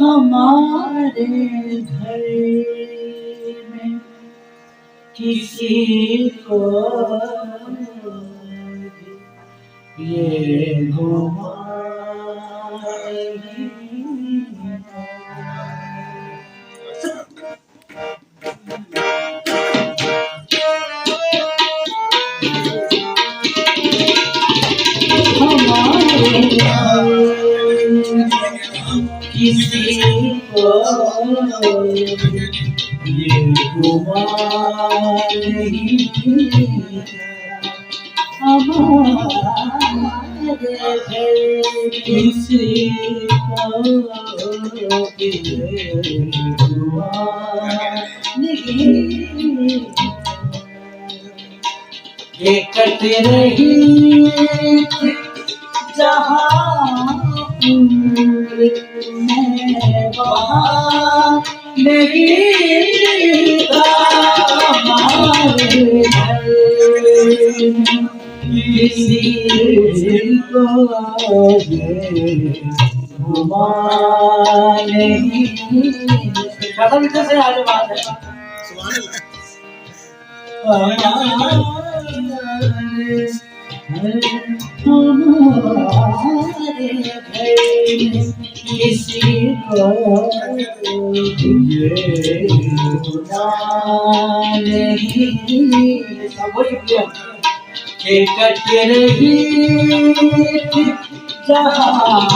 हमारे घर में किसी को ये गुमान किसी को ये गुमान नहीं हमारे घर किसी को ये गुमान नहीं ये कट रही जहाँ मैं वहाँ नहीं था हमारे घर किसी को गुमान नहीं खत्म इधर से आगे बात है हमारे घर किसी को ये गुमान नहीं के कट रही जहाँ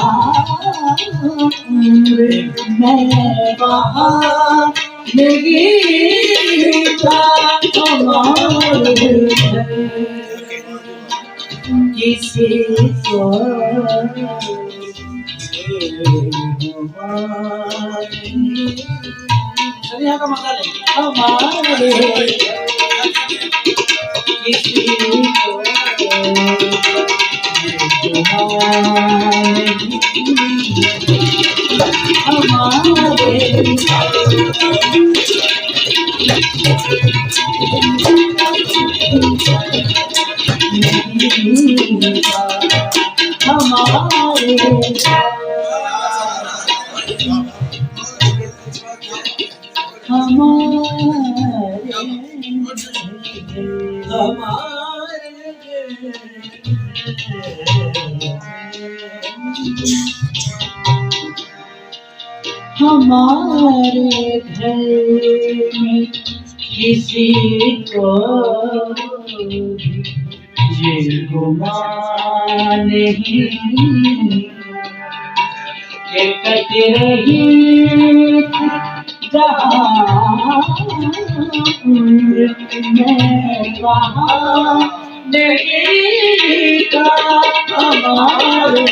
मैं वहाँ नहीं था हमारे घर किसी को यहाँ का मजा ले हमारे किसी को हमारे घर में किसी को ये गुमान नहीं के कट रही जहाँ मैं वहाँ नहीं था हमारे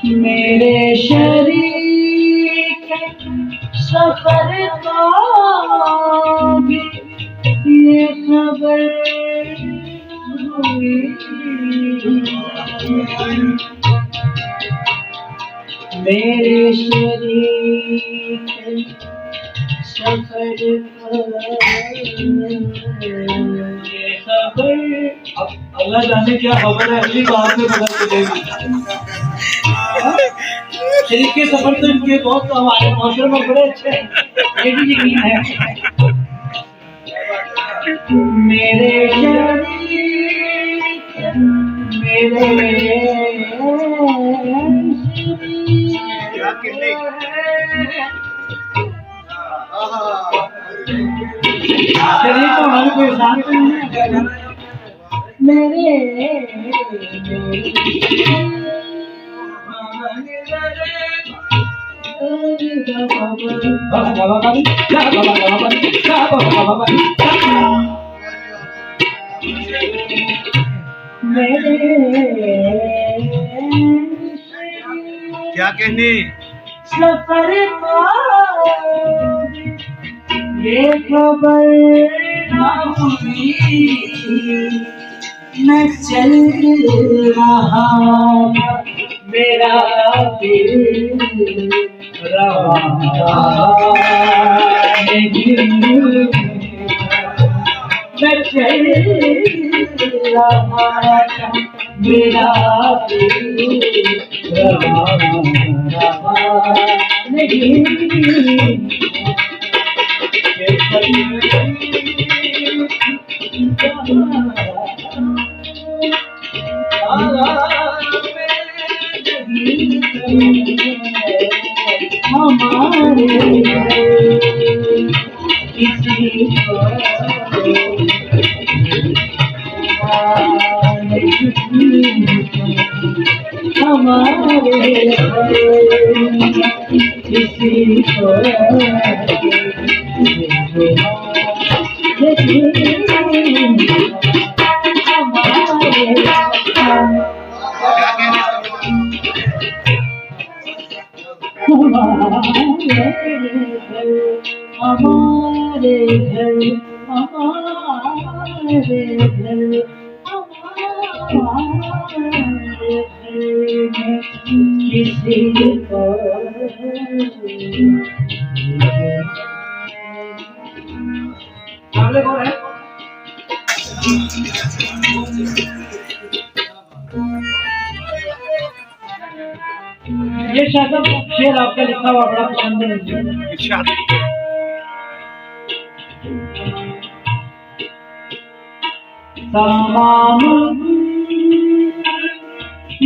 मेरे शरीर सफर का भी ये खबर हुई मेरे शरीर सफर का ये खबर अब अल्लाह जाने क्या खबर है अगली बात में पता चलेगी शरीफ के सफर तो इनके बहुत हमारे माशरे में बड़े अच्छे हैं ये भी यकीन है मेरे शरीर तो हमारे कोई इंसान तो नहीं है मेरे क्या कहने सफर को ये खबर ना हुई मैं चल रहा मेरा दिल रहा नहीं मैं चल रहा मेरा दिल रहा नहीं हमारे किसी को हमारे किसी को हमारे घर किसी को ये शायद शेर आपका लिखा हुआ बड़ा पसंद है मुझे। तमाम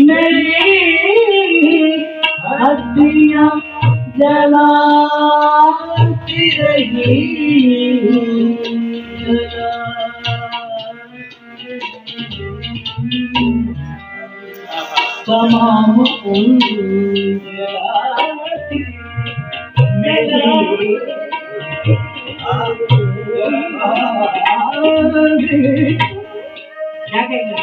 मेरी हड्डियां जलाती रही तमाम मेरी क्या कहेंगे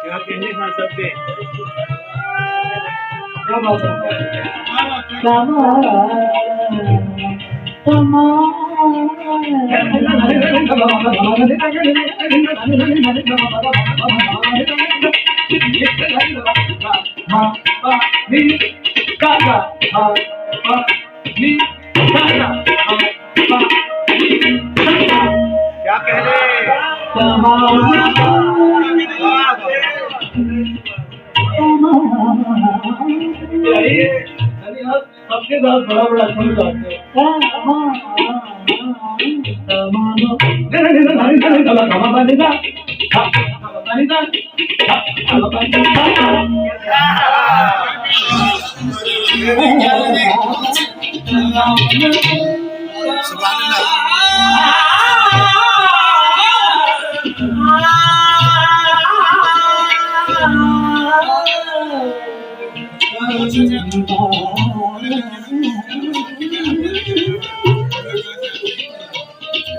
क्या कहने का सबके क्या कह रहे सबके साथ बड़ा बड़ा सुन जाते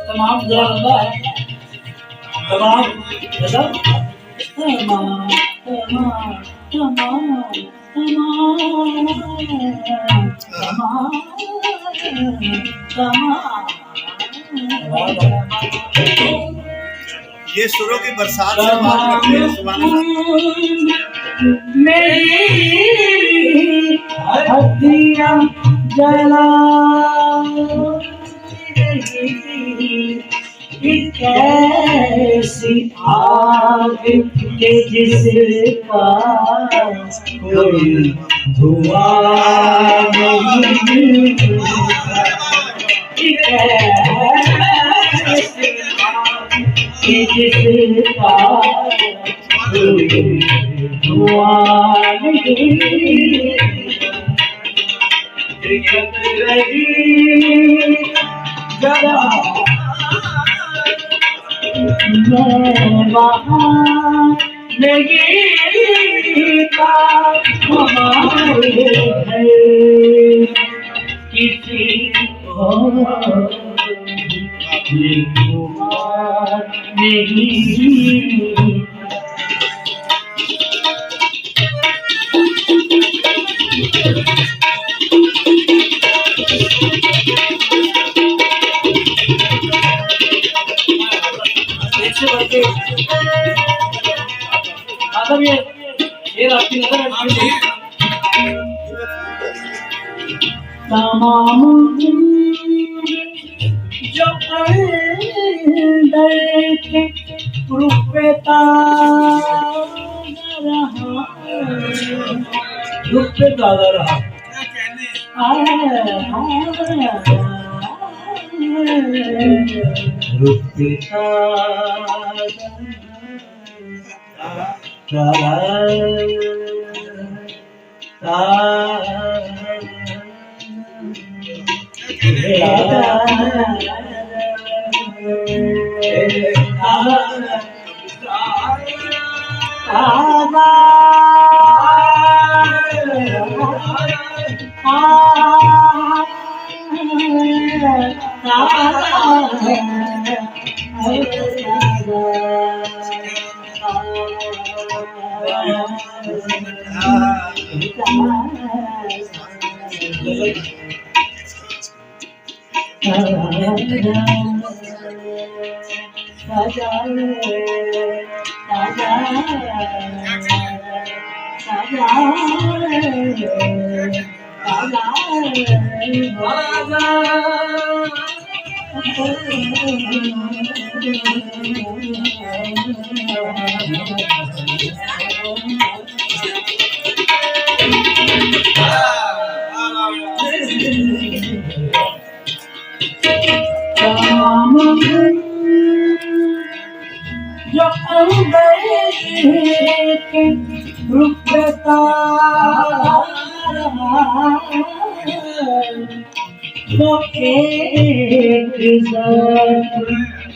तमाम ज़्यादा है तमाम ये सुरों की बरसात से बात करते हैं। सुभान अल्लाह। मेरी हड्डियां जला एक ऐसी आग के जिसका कोई धुआं नहीं, एक ऐसी आग के जिसका कोई धुआं नहीं, दिखत रही जरा मैं वहाँ नहीं था, हमारे घर किसी और ये कुमार नहीं। मतलब ये आपकी नजर तमाम जो के रुपता रहा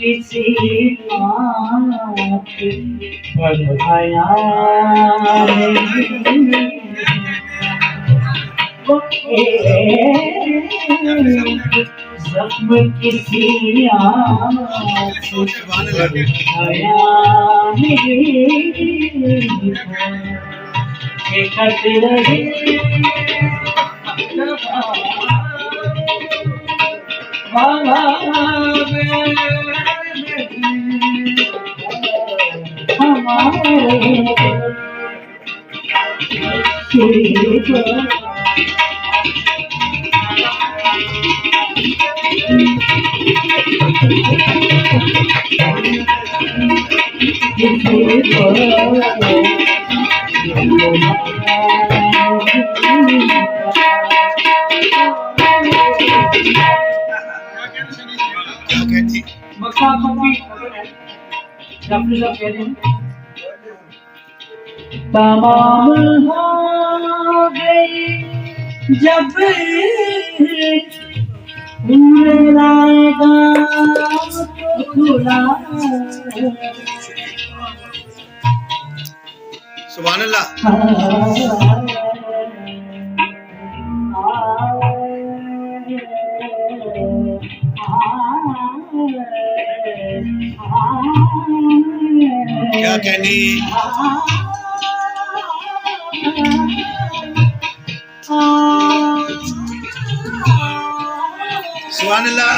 किसी बढ़ाया जख्म किसी तमाम हो गई जब मेरा खुला। सुभान अल्लाह। क्या कहनी सुभान अल्लाह।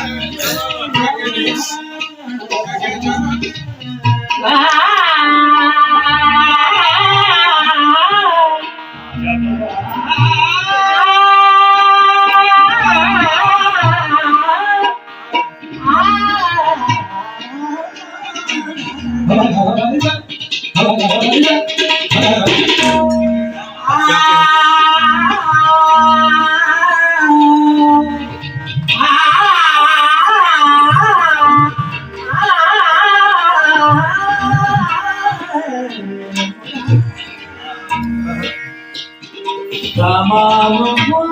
तमाम हो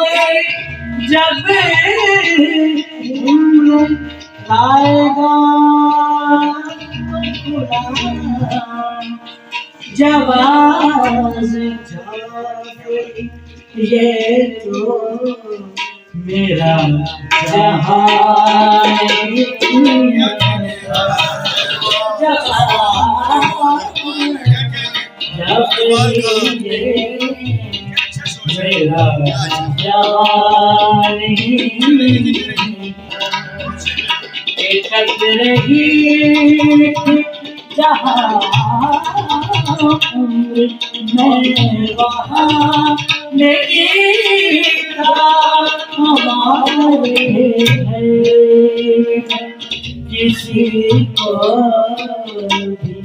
गई जब उम्र आएगा जवाज जाफरी ये तो मेरा जहान मेरा जहान एकत्र रही जहाँ मैं वहाँ नहीं हमारे किसी को भी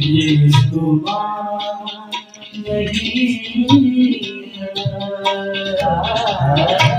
ये गुमान नहीं है।